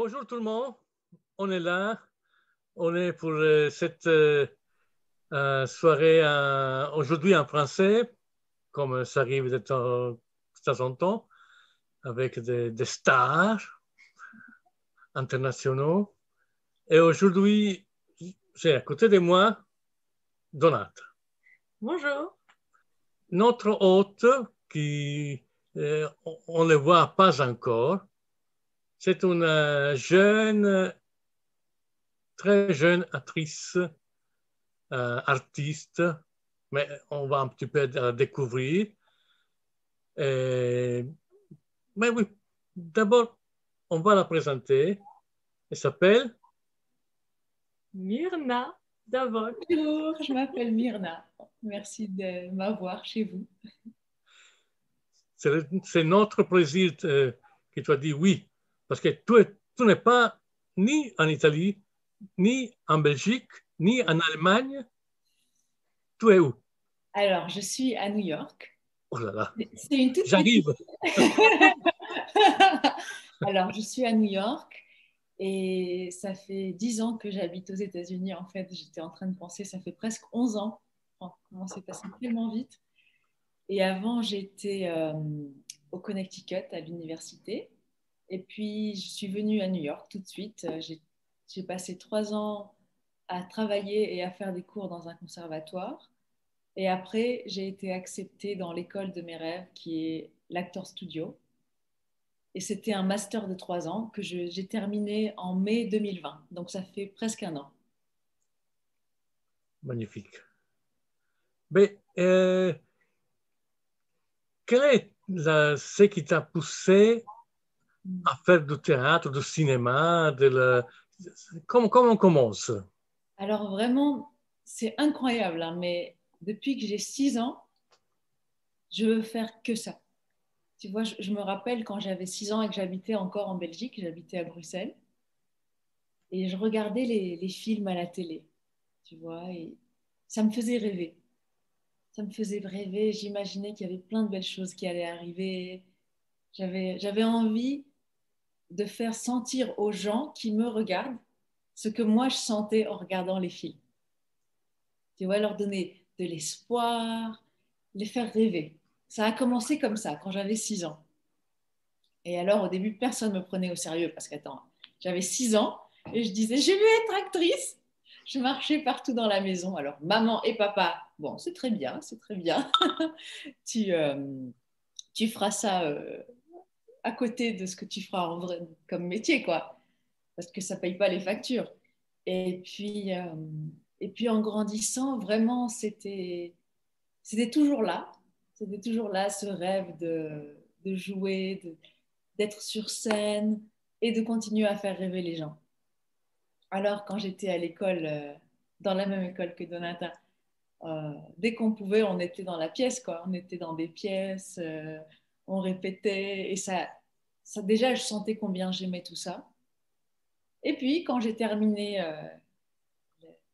Bonjour tout le monde, on est là, on est pour cette soirée aujourd'hui en français, comme ça arrive de temps en temps, avec des stars internationaux. Et aujourd'hui, j'ai à côté de moi Donat. Bonjour. Notre hôte, qui on ne le voit pas encore, c'est une très jeune actrice artiste, mais on va un petit peu découvrir. Et, mais oui, d'abord, on va la présenter. Elle s'appelle Myrna Davok. Bonjour, je m'appelle Myrna. Merci de m'avoir chez vous. c'est notre plaisir que tu as dit oui, parce que tu n'es pas ni en Italie, ni en Belgique, ni en Allemagne. Tu es où? Alors, je suis à New York. Oh là là, c'est une toute j'arrive. petite... Alors, je suis à New York et ça fait 10 ans que j'habite aux États-Unis. En fait, j'étais en train de penser, ça fait presque 11 ans. Oh, comment c'est passé tellement vite. Et avant, j'étais au Connecticut à l'université. Et puis, je suis venue à New York tout de suite. J'ai passé 3 ans à travailler et à faire des cours dans un conservatoire. Et après, j'ai été acceptée dans l'école de mes rêves, qui est l'Actor Studio. Et c'était un master de 3 ans que j'ai terminé en mai 2020. Donc, ça fait presque un an. Magnifique. Mais quel est ce qui t'a poussé à faire du théâtre, du cinéma, comment on commence? Alors, vraiment, c'est incroyable, hein, mais depuis que j'ai 6 ans, je veux faire que ça. Tu vois, je me rappelle quand j'avais 6 ans et que j'habitais encore en Belgique, j'habitais à Bruxelles, et je regardais les films à la télé, tu vois, et ça me faisait rêver. Ça me faisait rêver, j'imaginais qu'il y avait plein de belles choses qui allaient arriver. J'avais envie de faire sentir aux gens qui me regardent ce que moi je sentais en regardant les films. Tu vois, leur donner de l'espoir, les faire rêver. Ça a commencé comme ça, quand j'avais 6 ans. Et alors, au début, personne ne me prenait au sérieux parce qu'attends, j'avais 6 ans et je disais, je veux être actrice. Je marchais partout dans la maison. Alors, maman et papa, bon, c'est très bien, c'est très bien. tu, tu feras ça à côté de ce que tu feras en vrai, comme métier, quoi. Parce que ça ne paye pas les factures. Et puis, euh, et puis en grandissant, vraiment, c'était toujours là. C'était toujours là, ce rêve de jouer, d'être sur scène et de continuer à faire rêver les gens. Alors, quand j'étais à l'école, dans la même école que Donata, dès qu'on pouvait, on était dans la pièce, quoi. On était dans des pièces, on répétait. Et ça, déjà, je sentais combien j'aimais tout ça. Et puis, quand j'ai terminé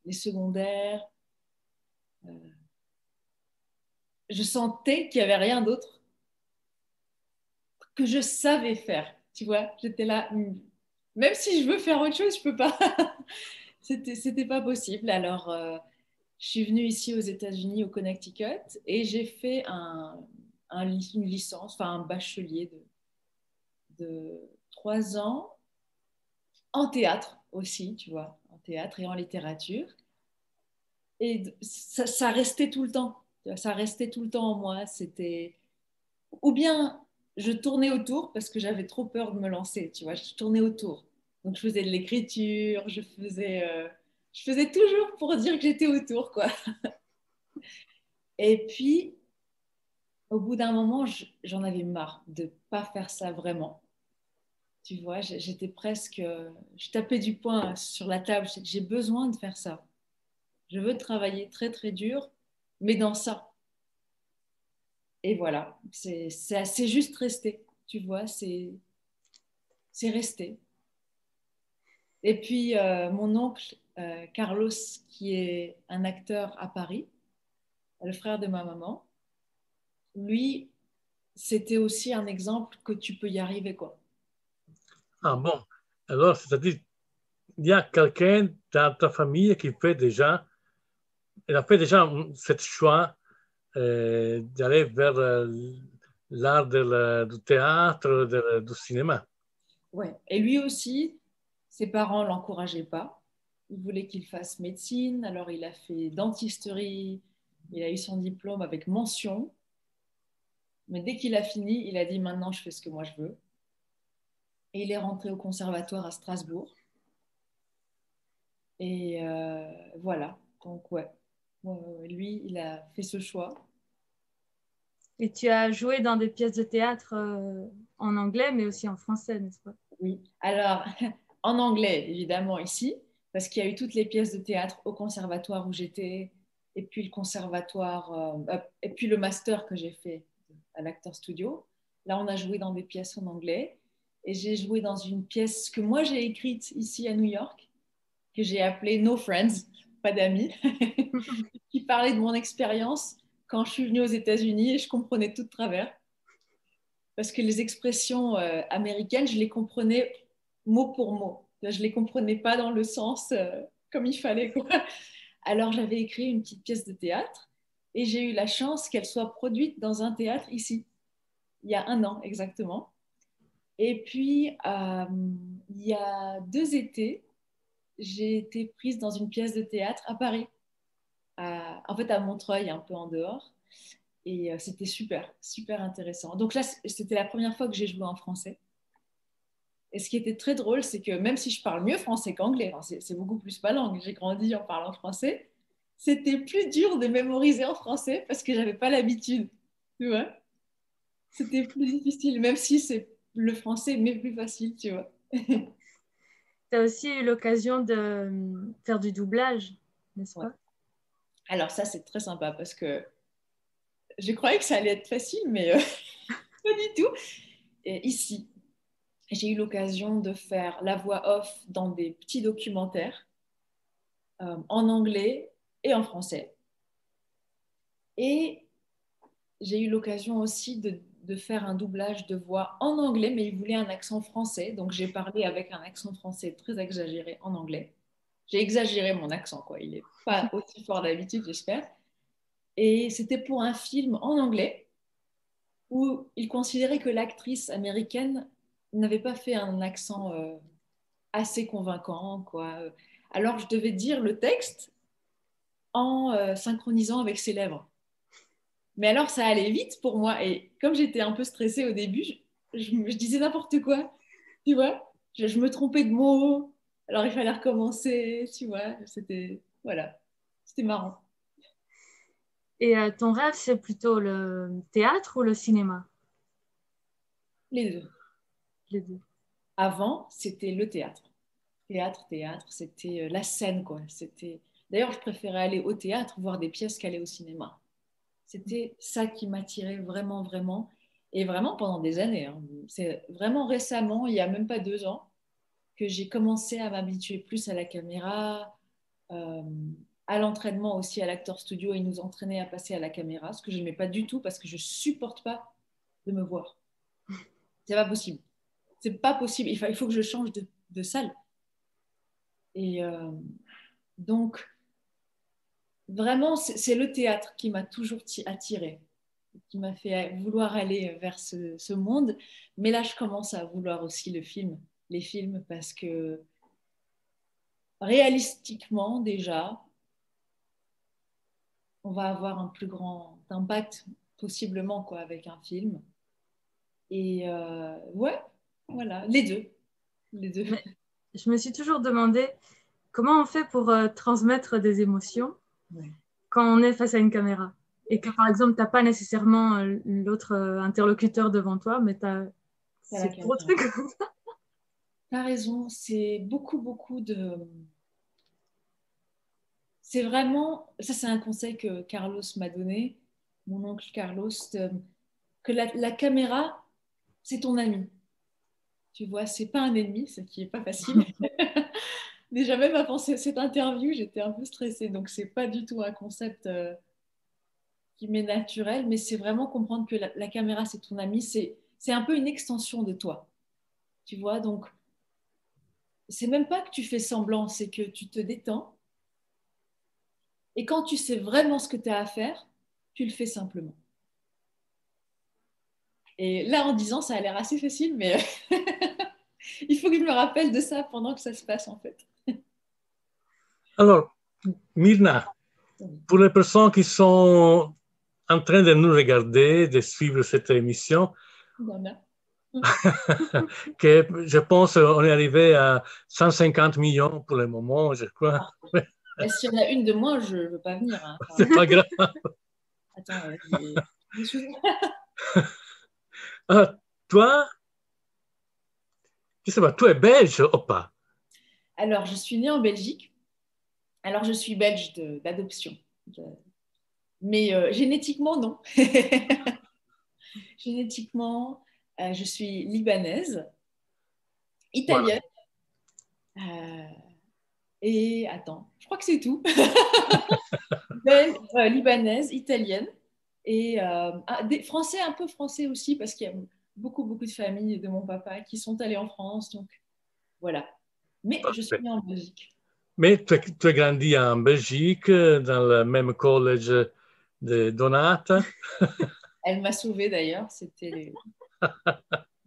les secondaires, euh, je sentais qu'il n'y avait rien d'autre que je savais faire. Tu vois, j'étais là, même si je veux faire autre chose, je peux pas. C'était pas possible. Alors, je suis venue ici aux États-Unis, au Connecticut, et j'ai fait une licence, enfin un bachelier de 3 ans en théâtre aussi, tu vois, en théâtre et en littérature. Et ça restait tout le temps. Ça restait tout le temps en moi. C'était ou bien je tournais autour parce que j'avais trop peur de me lancer, tu vois, je tournais autour. Donc je faisais de l'écriture, je faisais toujours pour dire que j'étais autour, quoi. Et puis, au bout d'un moment, j'en avais marre de ne pas faire ça vraiment. Tu vois, j'étais presque, je tapais du poing sur la table, j'ai besoin de faire ça. Je veux travailler très très dur, mais dans ça. Et voilà, c'est juste resté, tu vois, c'est resté. Et puis, mon oncle, Carlos, qui est un acteur à Paris, le frère de ma maman, lui, c'était aussi un exemple que tu peux y arriver, quoi. Ah bon, Alors, c'est-à-dire, il y a quelqu'un dans ta famille qui fait déjà, elle a fait déjà ce choix d'aller vers l'art du théâtre, du cinéma. Ouais. Et lui aussi, ses parents ne l'encourageaient pas. Ils voulaient qu'il fasse médecine, alors il a fait dentisterie, il a eu son diplôme avec mention. Mais dès qu'il a fini, il a dit maintenant je fais ce que moi je veux. Et il est rentré au conservatoire à Strasbourg. Et voilà. Donc ouais. Lui, il a fait ce choix. Et tu as joué dans des pièces de théâtre en anglais, mais aussi en français, n'est-ce pas? Oui. Alors, en anglais, évidemment, ici, parce qu'il y a eu toutes les pièces de théâtre au conservatoire où j'étais, et puis le conservatoire, et puis le master que j'ai fait à l'Actor Studio. Là, on a joué dans des pièces en anglais. Et j'ai joué dans une pièce que moi j'ai écrite ici à New York, que j'ai appelée No Friends, pas d'amis, qui parlait de mon expérience quand je suis venue aux États-Unis et je comprenais tout de travers. Parce que les expressions américaines, je les comprenais mot pour mot. Je ne les comprenais pas dans le sens comme il fallait, quoi. Alors j'avais écrit une petite pièce de théâtre et j'ai eu la chance qu'elle soit produite dans un théâtre ici, il y a 1 an exactement. Et puis, il y a 2 étés, j'ai été prise dans une pièce de théâtre à Paris, en fait à Montreuil, un peu en dehors. Et c'était super, super intéressant. Donc là, c'était la première fois que j'ai joué en français. Et ce qui était très drôle, c'est que même si je parle mieux français qu'anglais, enfin, c'est beaucoup plus ma langue, j'ai grandi en parlant français, c'était plus dur de mémoriser en français parce que j'avais pas l'habitude. Tu vois, c'était plus difficile, même si c'est le français, mais plus facile, tu vois. Tu as aussi eu l'occasion de faire du doublage, n'est-ce Ouais. pas? Alors ça, c'est très sympa parce que je croyais que ça allait être facile, mais pas du tout. Et ici, j'ai eu l'occasion de faire la voix off dans des petits documentaires en anglais et en français. Et j'ai eu l'occasion aussi de faire un doublage de voix en anglais, mais il voulait un accent français. Donc j'ai parlé avec un accent français très exagéré en anglais. J'ai exagéré mon accent, quoi. Il n'est pas aussi fort d'habitude, j'espère. Et c'était pour un film en anglais où il considérait que l'actrice américaine n'avait pas fait un accent assez convaincant, quoi. Alors je devais dire le texte en synchronisant avec ses lèvres. Mais alors ça allait vite pour moi et comme j'étais un peu stressée au début, je disais n'importe quoi, tu vois. Je me trompais de mots, alors il fallait recommencer, tu vois. C'était voilà, c'était marrant. Et ton rêve, c'est plutôt le théâtre ou le cinéma? Les deux. Les deux. Avant, c'était le théâtre. Théâtre, c'était la scène, quoi. C'était. D'ailleurs, je préférais aller au théâtre voir des pièces qu'aller au cinéma. C'était ça qui m'attirait vraiment, vraiment. Et vraiment pendant des années, hein. C'est vraiment récemment, il n'y a même pas 2 ans, que j'ai commencé à m'habituer plus à la caméra, euh, à l'entraînement aussi à l'Actor Studio. Ils nous entraînaient à passer à la caméra, ce que je n'aimais pas du tout parce que je ne supporte pas de me voir. C'est pas possible. C'est pas possible. Il faut que je change de salle. Et donc, vraiment, c'est le théâtre qui m'a toujours attirée, qui m'a fait vouloir aller vers ce monde. Mais là, je commence à vouloir aussi les films, parce que réalistiquement, déjà, on va avoir un plus grand impact possiblement quoi, avec un film. Et ouais, voilà, les deux. Les deux. Mais je me suis toujours demandé comment on fait pour transmettre des émotions Ouais. quand on est face à une caméra et que, par exemple, tu n'as pas nécessairement l'autre interlocuteur devant toi, mais À la c'est trop de caméra. trucs. T'as raison, c'est beaucoup, beaucoup de. C'est vraiment. Ça, c'est un conseil que Carlos m'a donné, mon oncle Carlos, que la caméra, c'est ton ami. Tu vois, c'est pas un ennemi, ce qui est pas facile. Déjà, même avant cette interview, j'étais un peu stressée. Donc, c'est pas du tout un concept qui m'est naturel, mais c'est vraiment comprendre que la caméra, c'est ton ami. C'est un peu une extension de toi. Tu vois, donc c'est même pas que tu fais semblant, c'est que tu te détends. Et quand tu sais vraiment ce que tu as à faire, tu le fais simplement. Et là, en disant, ça a l'air assez facile, mais il faut que je me rappelle de ça pendant que ça se passe, en fait. Alors, Myrna, pour les personnes qui sont en train de nous regarder, de suivre cette émission, que je pense qu'on est arrivé à 150 millions pour le moment, je crois. Et s'il y en a une de moins, je ne veux pas venir. Hein. Enfin, c'est pas grave. Attends, Ah, toi, je sais pas, tu es belge ou pas? Alors, je suis née en Belgique. Alors, je suis belge d'adoption. Mais génétiquement, non. Génétiquement, je suis libanaise, italienne. Et attends, je crois que c'est tout. Libanaise, italienne. Et des Français, un peu français aussi, parce qu'il y a beaucoup, beaucoup de familles de mon papa qui sont allées en France. Donc, voilà. Mais je suis née en Belgique. Mais tu as grandi en Belgique, dans le même collège de Donata. Elle m'a sauvée d'ailleurs. C'était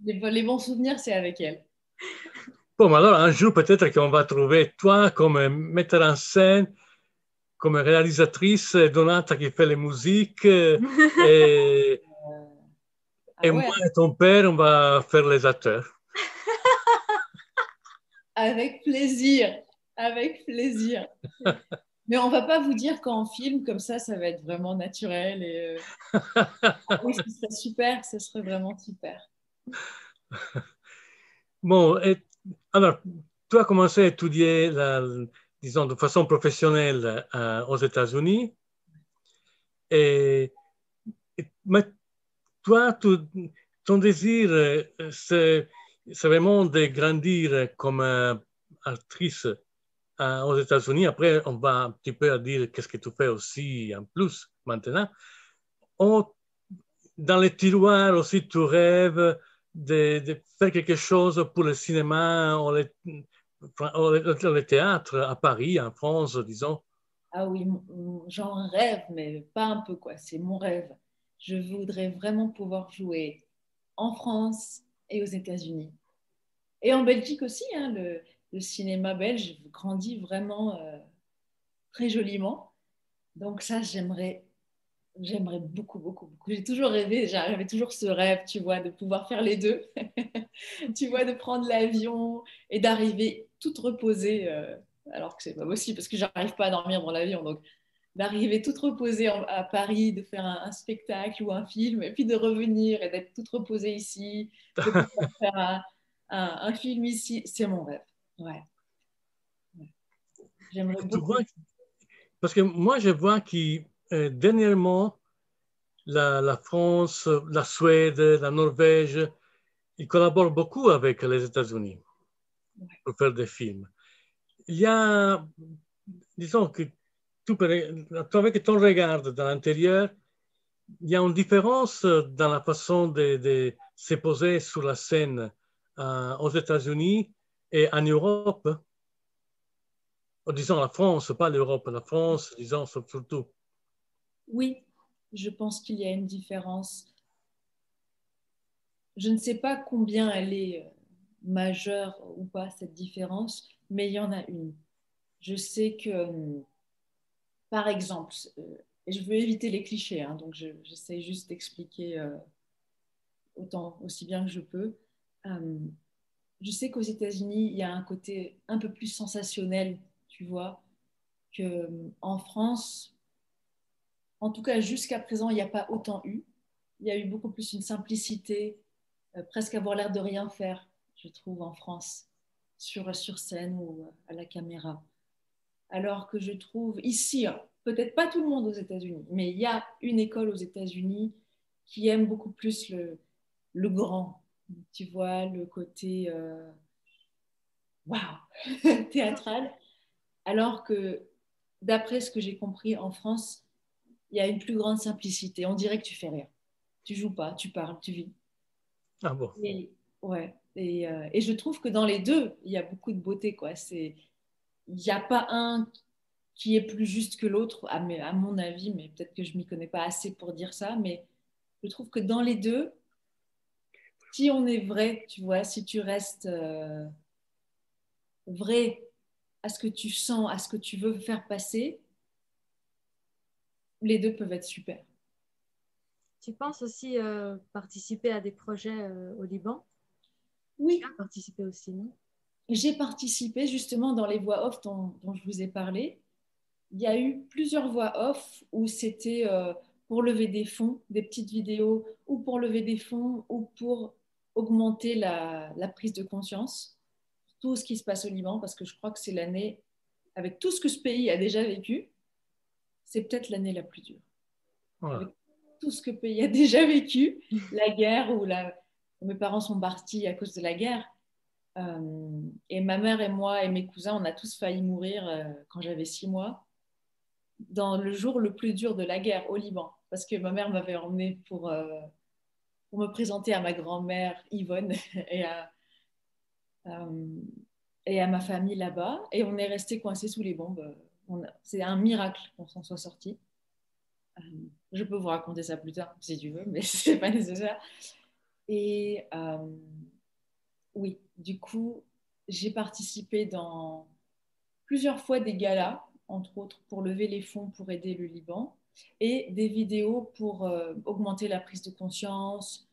les bons souvenirs, c'est avec elle. Bon, alors un jour, peut-être qu'on va trouver toi comme metteur en scène, comme réalisatrice, Donata qui fait les musiques, et Ouais. moi et ton père, on va faire les acteurs. Avec plaisir. Avec plaisir. Mais on va pas vous dire qu'en film, comme ça va être vraiment naturel. Et, oui, ce serait super, ce serait vraiment super. Bon, alors, tu as commencé à étudier, disons, de façon professionnelle aux États-Unis. Mais toi, ton désir, c'est vraiment de grandir comme actrice aux États-Unis. Après, on va un petit peu à dire qu'est-ce que tu fais aussi en plus maintenant. Dans les tiroirs aussi, tu rêves de faire quelque chose pour le cinéma ou le théâtre à Paris, en France, disons. Ah oui, j'en rêve, mais pas un peu, quoi. C'est mon rêve. Je voudrais vraiment pouvoir jouer en France et aux États-Unis. Et en Belgique aussi, hein, le cinéma belge grandit vraiment très joliment. Donc ça, j'aimerais beaucoup, beaucoup, beaucoup. J'ai toujours rêvé, j'avais toujours ce rêve, tu vois, de pouvoir faire les deux. Tu vois, de prendre l'avion et d'arriver toute reposée, alors que c'est pas possible parce que j'arrive pas à dormir dans l'avion. Donc d'arriver toute reposée à Paris, de faire un spectacle ou un film, et puis de revenir et d'être toute reposée ici, de pouvoir faire un film ici, c'est mon rêve. Ouais. J'aimerais beaucoup. Parce que moi, je vois que dernièrement, la France, la Suède, la Norvège, ils collaborent beaucoup avec les États-Unis pour faire des films. Il y a, disons que avec ton regard dans l'intérieur, il y a une différence dans la façon de se poser sur la scène aux États-Unis et en Europe. Disons la France, pas l'Europe, la France, disons surtout. Oui, je pense qu'il y a une différence. Je ne sais pas combien elle est majeure ou pas, cette différence, mais il y en a une. Je sais que, par exemple, et je veux éviter les clichés, hein, donc j'essaie juste d'expliquer aussi bien que je peux. Euh, je sais qu'aux États-Unis, il y a un côté un peu plus sensationnel, tu vois, qu'en France, en tout cas jusqu'à présent, il n'y a pas autant eu. Il y a eu beaucoup plus une simplicité, presque avoir l'air de rien faire, je trouve, en France, sur scène ou à la caméra. Alors que je trouve ici, peut-être pas tout le monde aux États-Unis, mais il y a une école aux États-Unis qui aime beaucoup plus le grand, tu vois, le côté waouh, théâtral. Alors que, d'après ce que j'ai compris en France, il y a une plus grande simplicité. On dirait que tu fais rien. Tu joues pas, tu parles, tu vis. Ah bon. Et, ouais. Et je trouve que dans les deux, il y a beaucoup de beauté, quoi. Il n'y a pas un qui est plus juste que l'autre, à mon avis, mais peut-être que je ne m'y connais pas assez pour dire ça, mais je trouve que dans les deux, si on est vrai, tu vois, si tu restes vrai à ce que tu sens, à ce que tu veux faire passer, les deux peuvent être super. Tu penses aussi participer à des projets au Liban? Oui. Tu as participé aussi, non? J'ai participé justement dans les voix off dont je vous ai parlé. Il y a eu plusieurs voix off où c'était pour lever des fonds, des petites vidéos, ou pour lever des fonds, ou pour augmenter la prise de conscience, tout ce qui se passe au Liban, parce que je crois que c'est l'année, avec tout ce que ce pays a déjà vécu, c'est peut-être l'année la plus dure. Voilà. Avec tout ce que le pays a déjà vécu, la guerre, mes parents sont partis à cause de la guerre, et ma mère et moi et mes cousins, on a tous failli mourir quand j'avais 6 mois, dans le jour le plus dur de la guerre au Liban, parce que ma mère m'avait emmenée pour me présenter à ma grand-mère Yvonne euh, et à ma famille là-bas, et on est resté coincés sous les bombes. C'est un miracle qu'on s'en soit sorti. Je peux vous raconter ça plus tard si tu veux, mais c'est pas nécessaire. Et oui, du coup, j'ai participé dans plusieurs fois des galas, entre autres pour lever les fonds pour aider le Liban, et des vidéos pour augmenter la prise de conscience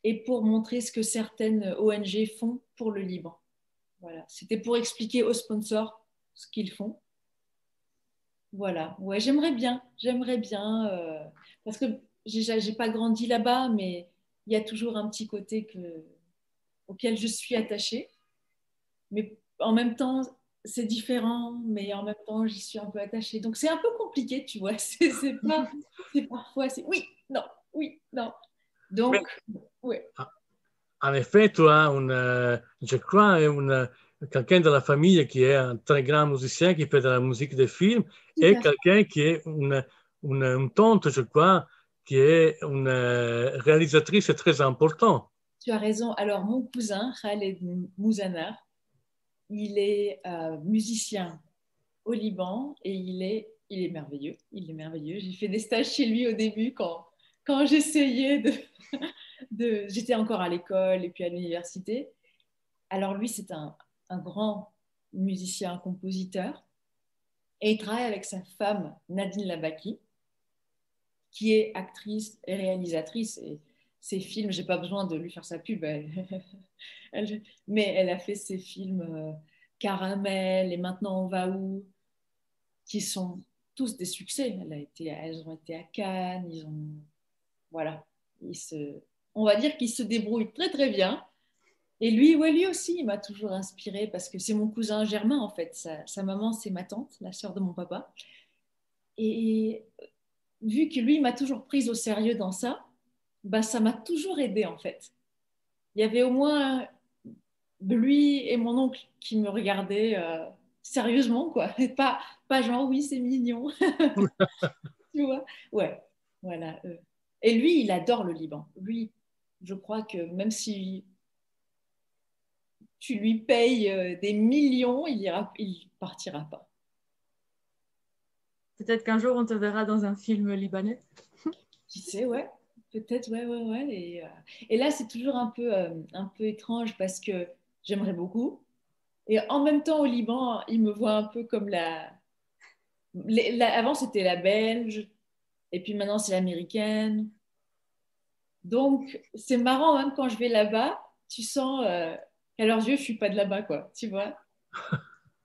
et pour montrer ce que certaines ONG font pour le Liban. Voilà, c'était pour expliquer aux sponsors ce qu'ils font. Voilà, ouais, j'aimerais bien, parce que j'ai pas grandi là-bas, mais il y a toujours un petit côté auquel je suis attachée. Mais en même temps, c'est différent, mais en même temps, j'y suis un peu attachée. Donc, c'est un peu compliqué, tu vois. C'est parfois, c'est oui, non. Donc, oui. En effet, tu as je crois, quelqu'un de la famille qui est un très grand musicien qui fait de la musique de film et quelqu'un qui est une tante, je crois, qui est une réalisatrice très importante. Tu as raison. Alors, mon cousin, Khaled Mouzanar, il est musicien au Liban et il est merveilleux. Il est merveilleux. J'ai fait des stages chez lui au début quand j'essayais j'étais encore à l'école et puis à l'université. Alors lui, c'est un grand musicien, compositeur, et il travaille avec sa femme Nadine Labaki, qui est actrice et réalisatrice. Et ses films, j'ai pas besoin de lui faire sa pub, mais elle a fait ses films Caramel et Maintenant on va où, qui sont tous des succès. Elles ont été à Cannes, voilà, on va dire qu'ils se débrouillent très très bien. Et lui aussi, il m'a toujours inspirée parce que c'est mon cousin germain en fait. Sa maman, c'est ma tante, la sœur de mon papa. Et vu que lui, il m'a toujours prise au sérieux dans ça, bah, ça m'a toujours aidée en fait. Il y avait au moins lui et mon oncle qui me regardaient sérieusement, quoi. Et pas genre, oui, c'est mignon. Tu vois? Ouais, voilà. Et lui, il adore le Liban. Lui, je crois que même si tu lui payes des millions, il partira pas. Peut-être qu'un jour, on te verra dans un film libanais. Qui sait, ouais. Peut-être, ouais. Et là, c'est toujours un peu étrange parce que j'aimerais beaucoup. Et en même temps, au Liban, ils me voient un peu comme avant, c'était la belge. Et puis maintenant, c'est l'américaine. Donc, c'est marrant, même quand je vais là-bas, tu sens qu'à leurs yeux, je ne suis pas de là-bas, quoi. Tu vois?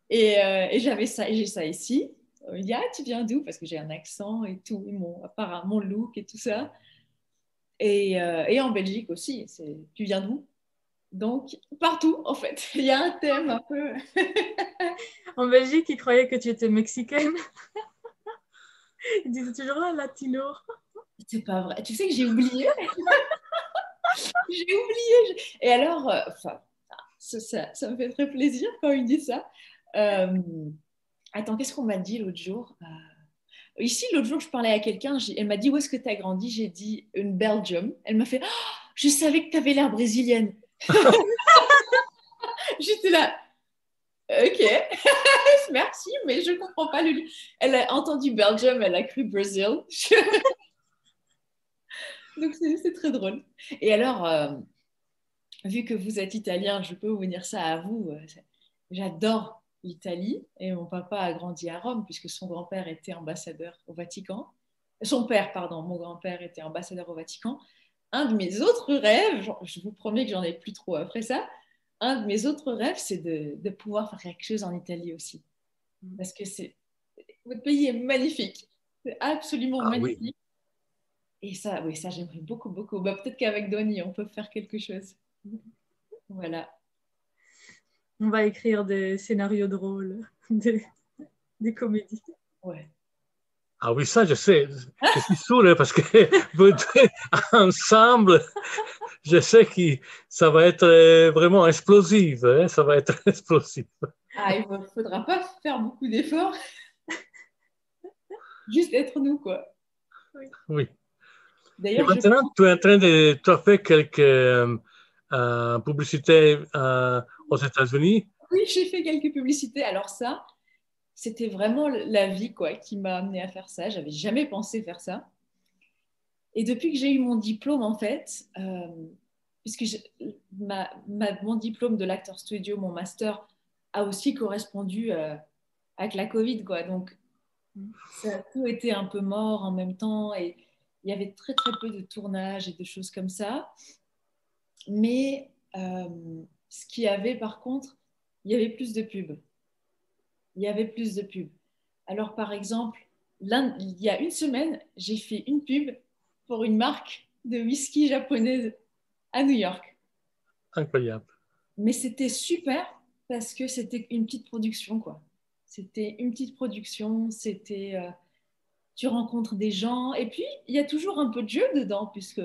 Et j'avais ça, et j'ai ça ici. Il dit, ah, tu viens d'où? Parce que j'ai un accent et tout, mon look et tout ça. Et en Belgique aussi. Tu viens d'où? Donc, partout, en fait. Il y a un thème un peu. En Belgique, ils croyaient que tu étais mexicaine. Ils disaient toujours, ah, latino. C'est pas vrai. Tu sais que j'ai oublié. J'ai oublié. Et alors, ça me fait très plaisir quand il dit ça. Attends, qu'est-ce qu'on m'a dit l'autre jour? Ici, l'autre jour, je parlais à quelqu'un. Elle m'a dit, où est-ce que tu as grandi? J'ai dit, une Belgium. Elle m'a fait, oh, je savais que tu avais l'air brésilienne. J'étais là, ok, merci, mais je ne comprends pas le. Elle a entendu Belgium, elle a cru Brésil. Donc, c'est très drôle. Et alors, vu que vous êtes italien, je peux vous dire ça à vous. J'adore l'Italie et mon papa a grandi à Rome puisque son grand-père était ambassadeur au Vatican. Son père, pardon, mon grand-père était ambassadeur au Vatican. Un de mes autres rêves, je vous promets que j'en ai plus trop après ça, un de mes autres rêves, c'est de pouvoir faire quelque chose en Italie aussi. Parce que votre pays est magnifique. C'est absolument Ah oui. magnifique. Et ça, oui, ça j'aimerais beaucoup, beaucoup. Bah, peut-être qu'avec Donnie, on peut faire quelque chose. Voilà. On va écrire des scénarios drôles, des comédies. Ouais. Ah oui, ça, je sais. Je suis sûr hein, parce que vous deux, ensemble, je sais que ça va être vraiment explosif. Hein, ça va être explosif. Ah, il ne faudra pas faire beaucoup d'efforts. Juste être nous, quoi. Oui. Et D'ailleurs, maintenant, tu es en train de tu as fait quelques publicités aux États-Unis. oui, j'ai fait quelques publicités. Alors ça, c'était vraiment la vie, quoi, qui m'a amené à faire ça. J'avais jamais pensé faire ça. Et depuis que j'ai eu mon diplôme, en fait, puisque mon diplôme de l'acteur studio, mon master, a aussi correspondu avec la Covid, quoi. Donc, ça a tout été un peu mort en même temps et il y avait très, très peu de tournages et de choses comme ça. Mais ce qu'il y avait, par contre, il y avait plus de pubs. Il y avait plus de pubs. Alors, par exemple, il y a une semaine, j'ai fait une pub pour une marque de whisky japonaise à New York. Incroyable. Mais c'était super parce que c'était une petite production, quoi. C'était une petite production, c'était... tu rencontres des gens, et puis il y a toujours un peu de jeu dedans, puisque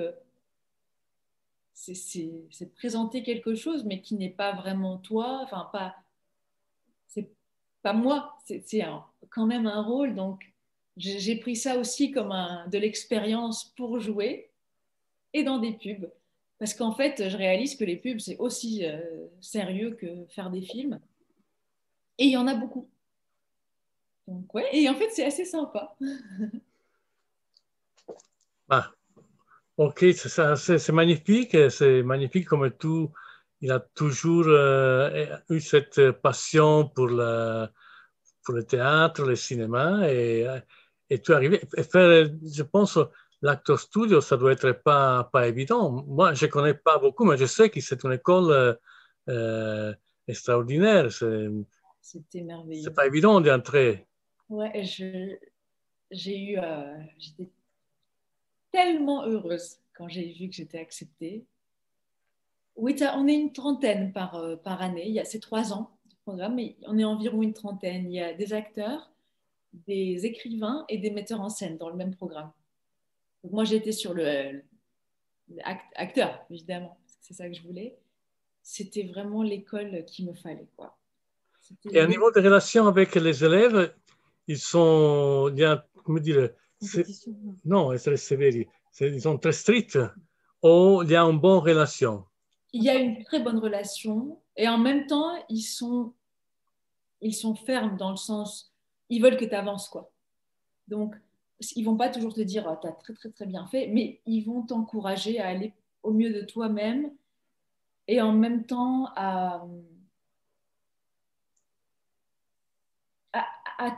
c'est présenter quelque chose, mais qui n'est pas vraiment toi, enfin, c'est pas moi, c'est quand même un rôle, donc j'ai pris ça aussi comme de l'expérience pour jouer et dans des pubs. Parce qu'en fait, je réalise que les pubs, c'est aussi sérieux que faire des films. Et il y en a beaucoup. Donc, ouais, et en fait, c'est assez sympa. Ah, ok, c'est magnifique. C'est magnifique comme tout. Il a toujours eu cette passion pour le théâtre, le cinéma. Et tu es arrivé à faire, je pense, l'acteur studio, ça doit être pas évident. Moi, je ne connais pas beaucoup, mais je sais que c'est une école extraordinaire. C'était C'est merveilleux. pas évident d'entrer. Ouais, j'étais tellement heureuse quand j'ai vu que j'étais acceptée. Oui, on est une trentaine par année. C'est 3 ans de programme, mais on est environ une trentaine. Il y a des acteurs, des écrivains et des metteurs en scène dans le même programme. Donc moi, j'étais sur le acteur, évidemment, parce que c'est ça que je voulais. C'était vraiment l'école qu'il me fallait, quoi. Et au niveau des relations avec les élèves, il y a, comment dire, non, essere severi, ils sont très stricts ou il y a une bonne relation? Il y a une très bonne relation et en même temps, ils sont fermes dans le sens, ils veulent que tu avances, quoi. Donc, ils vont pas toujours te dire, oh, tu as très, très, très bien fait, mais ils vont t'encourager à aller au mieux de toi-même et en même temps à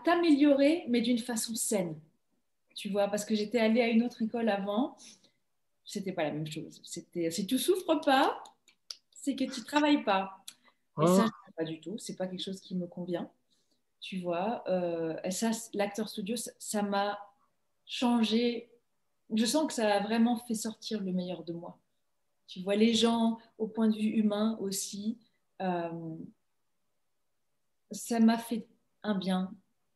t'améliorer, mais d'une façon saine. Tu vois, parce que j'étais allée à une autre école avant, c'était pas la même chose. C'était, si tu souffres pas, c'est que tu travailles pas. Et ça, je ne sais pas du tout. C'est pas quelque chose qui me convient. Tu vois, et ça, l'acteur studio, ça m'a changé. Je sens que ça a vraiment fait sortir le meilleur de moi. Tu vois, les gens, au point de vue humain aussi, ça m'a fait un bien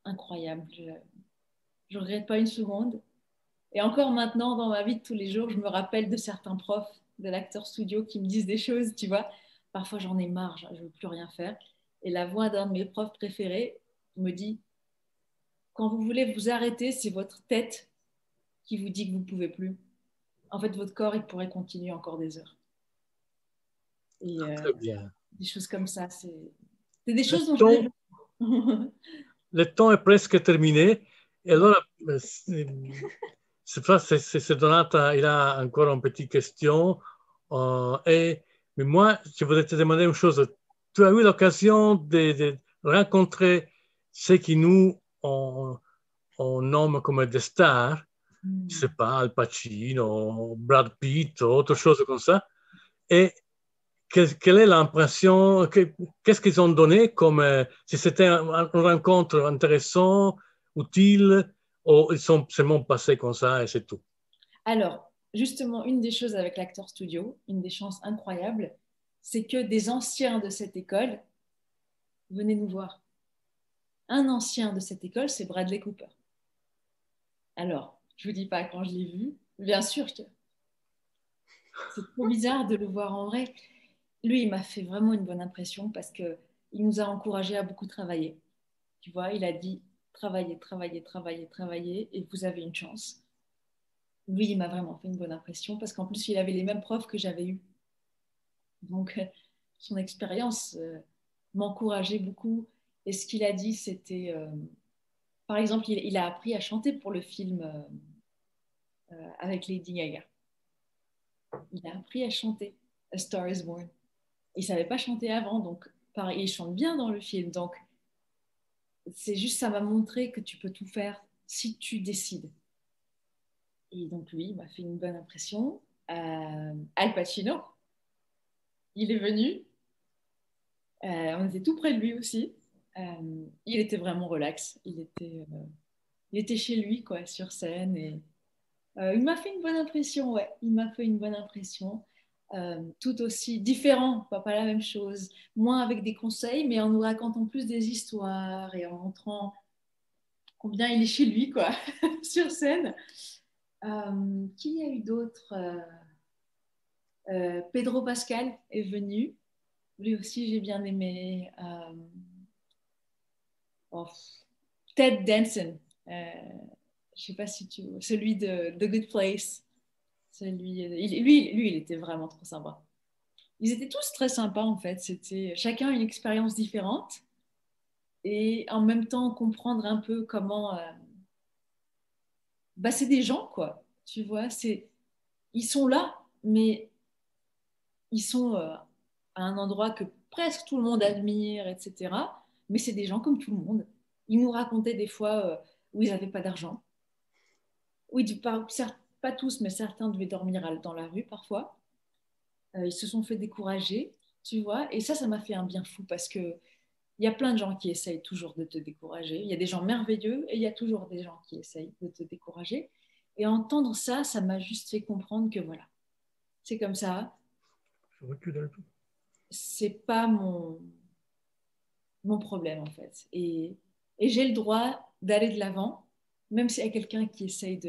incroyable. Je ne regrette pas une seconde. Et encore maintenant, dans ma vie de tous les jours, je me rappelle de certains profs de l'acteur studio qui me disent des choses, tu vois. Parfois, j'en ai marre, je ne veux plus rien faire. Et la voix d'un de mes profs préférés me dit, quand vous voulez vous arrêter, c'est votre tête qui vous dit que vous ne pouvez plus. En fait, votre corps, il pourrait continuer encore des heures. Et Très bien. Des choses comme ça, c'est des choses dont temps, je... le temps est presque terminé. Et alors, c'est Donata, il a encore une petite question. Mais moi, je voudrais te demander une chose. Tu as eu l'occasion de rencontrer ceux qui nous on nomme comme des stars, je ne sais pas, Al Pacino, Brad Pitt, autre chose comme ça. Et quelle est l'impression, qu'est-ce qu'ils ont donné comme si c'était une rencontre intéressante, utile, ou ils sont seulement passés comme ça et c'est tout? Alors, justement, une des choses avec l'Actor Studio, une des chances incroyables, c'est que des anciens de cette école venaient nous voir. Un ancien de cette école, c'est Bradley Cooper. Alors, je vous dis pas quand je l'ai vu, bien sûr que c'est trop bizarre de le voir en vrai. Lui, il m'a fait vraiment une bonne impression parce qu'il nous a encouragés à beaucoup travailler. Tu vois, il a dit travaillez, travaillez, travaillez, travaillez et vous avez une chance. Lui, il m'a vraiment fait une bonne impression parce qu'en plus, il avait les mêmes profs que j'avais eus. Donc, son expérience m'encourageait beaucoup. Et ce qu'il a dit, c'était, par exemple, il a appris à chanter pour le film avec Lady Gaga. Il a appris à chanter A Star is Born. Il ne savait pas chanter avant, donc pareil, il chante bien dans le film. Donc, c'est juste, ça m'a montré que tu peux tout faire si tu décides. Et donc, lui, il m'a fait une bonne impression. Al Pacino, il est venu. On était tout près de lui aussi. Il était vraiment relax. Il était chez lui, quoi, sur scène. Et il m'a fait une bonne impression, ouais. Il m'a fait une bonne impression. Tout aussi différent, pas la même chose. Moins avec des conseils, mais en nous racontant plus des histoires et en montrant combien il est chez lui, quoi, sur scène. Qui y a eu d'autres Pedro Pascal est venu. Lui aussi, j'ai bien aimé. Ted Danson. Je ne sais pas si tu vois. Celui de The Good Place. Lui, il était vraiment trop sympa. Ils étaient tous très sympas, en fait. C'était chacun une expérience différente. Et en même temps, comprendre un peu comment... c'est des gens, quoi. Tu vois, ils sont là, mais ils sont à un endroit que presque tout le monde admire, etc. Mais c'est des gens comme tout le monde. Ils nous racontaient des fois où ils n'avaient pas d'argent. Oui, pas tous, mais certains devaient dormir dans la rue parfois. Ils se sont fait décourager, tu vois. Et ça m'a fait un bien fou parce que il y a plein de gens qui essayent toujours de te décourager. Il y a des gens merveilleux et il y a toujours des gens qui essayent de te décourager. Et entendre ça m'a juste fait comprendre que voilà, c'est comme ça. C'est pas mon problème en fait. Et j'ai le droit d'aller de l'avant, même s'il y a quelqu'un qui essaye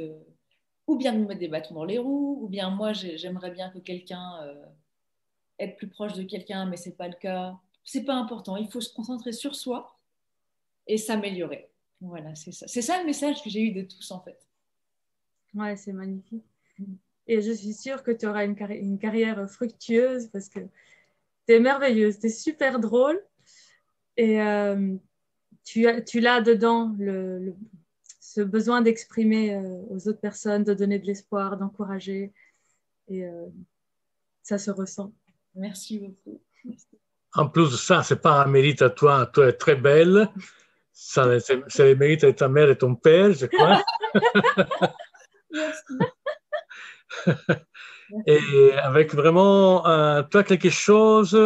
ou bien de me mettre des bâtons dans les roues, ou bien moi j'aimerais bien que quelqu'un être plus proche de quelqu'un, mais c'est pas le cas. C'est pas important. Il faut se concentrer sur soi et s'améliorer. Voilà, c'est ça. C'est ça le message que j'ai eu de tous en fait. Ouais, c'est magnifique. Et je suis sûre que tu auras une carrière fructueuse parce que tu es merveilleuse, tu es super drôle. Et tu l'as dedans, ce besoin d'exprimer aux autres personnes, de donner de l'espoir, d'encourager. Et ça se ressent. Merci beaucoup. Merci. En plus de ça, ce n'est pas un mérite à toi. Toi, es très belle. C'est le mérite de ta mère et ton père, je crois. Merci. Et avec vraiment, toi, quelque chose,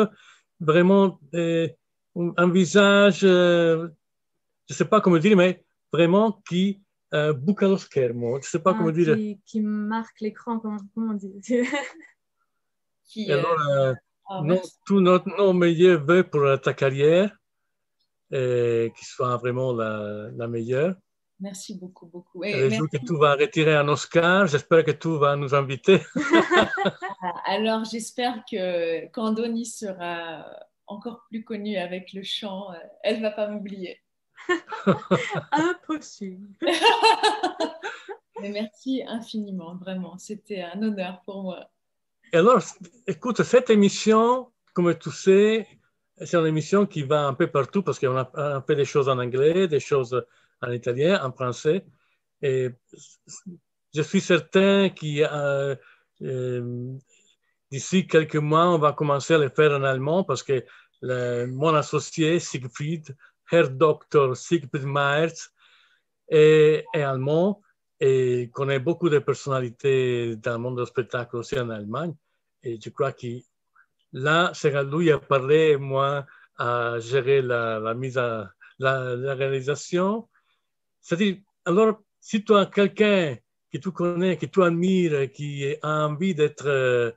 vraiment, un visage, je ne sais pas comment dire, mais vraiment qui buca lo schermo. Je ne sais pas comment dire. Qui marque l'écran, comment on dit. Et alors, tous nos meilleurs vœux pour ta carrière, et qui soit vraiment la meilleure. Merci beaucoup, beaucoup. Et le jour que tu vas retirer un Oscar, j'espère que tu vas nous inviter. Alors, j'espère que quand Doni sera encore plus connue avec le chant, elle ne va pas m'oublier. Impossible. Mais merci infiniment, vraiment. C'était un honneur pour moi. Et alors, écoute, cette émission, comme tu sais, c'est une émission qui va un peu partout parce qu'on a fait des choses en anglais, des choses en italien, en français. Et je suis certain qu'il d'ici quelques mois, on va commencer à le faire en allemand parce que mon associé Siegfried, Herr Dr. Siegfried Meyers, est allemand et connaît beaucoup de personnalités dans le monde du spectacle aussi en Allemagne. Et je crois que là, c'est à lui à parler et moi à gérer la mise à la réalisation. C'est-à-dire, alors, si tu as quelqu'un que tu connais, que tu admires, qui a envie d'être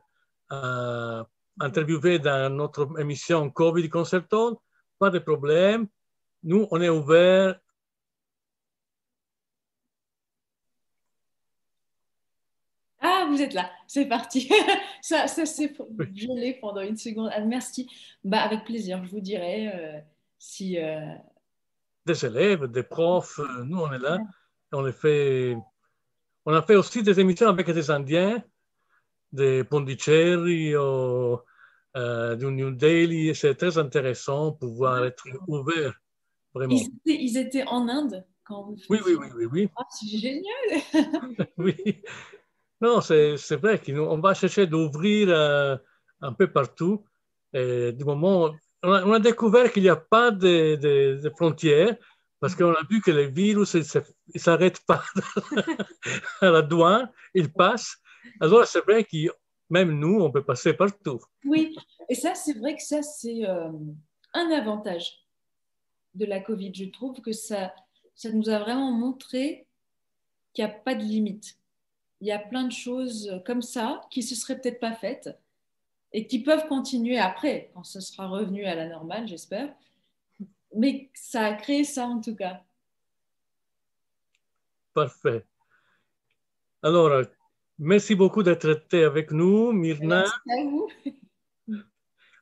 interviewé dans notre émission Covid Concerto, pas de problème. Nous, on est ouvert. Ah, vous êtes là, c'est parti. Ça c'est, je l'ai pendant une seconde. Ah, merci. Bah, avec plaisir, je vous dirai si. Des élèves, des profs, nous, on est là. On on a fait aussi des émissions avec des Indiens, de Pondicherry ou du New Delhi. C'est très intéressant pour pouvoir être ouvert, vraiment. Ils étaient en Inde quand vous Oui, oui, faisiez. oui, oui, oui. Ah, c'est génial. Oui. Non, c'est vrai qu'on va chercher d'ouvrir un peu partout. Et du moment, on a découvert qu'il n'y a pas de frontières parce qu'on a vu que les virus ne s'arrêtent pas à la douane, ils passent. Alors, c'est vrai que même nous, on peut passer partout. Oui, et ça, c'est vrai que ça, c'est un avantage de la Covid. Je trouve que ça nous a vraiment montré qu'il n'y a pas de limite. Il y a plein de choses comme ça qui ne se seraient peut-être pas faites et qui peuvent continuer après, quand ce sera revenu à la normale, j'espère. Mais ça a créé ça en tout cas. Parfait. Alors, merci beaucoup d'être été avec nous, Myrna. Merci à vous.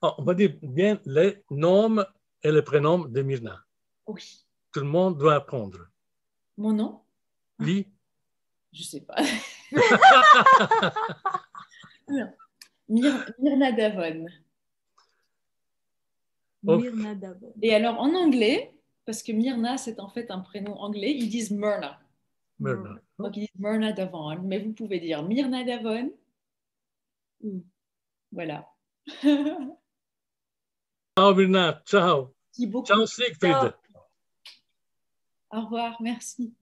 On va dire bien les noms et les prénoms de Myrna. Oui. Tout le monde doit apprendre. Mon nom? Lis. Je sais pas. Myrna Davon. Myrna Davon. Et alors en anglais, parce que Myrna c'est en fait un prénom anglais, ils disent Myrna. Myrna. Donc ils disent Myrna Davon, mais vous pouvez dire Myrna Davon. Voilà. Ciao Myrna, ciao. Merci beaucoup. Ciao Siegfried. Ciao. Au revoir, merci.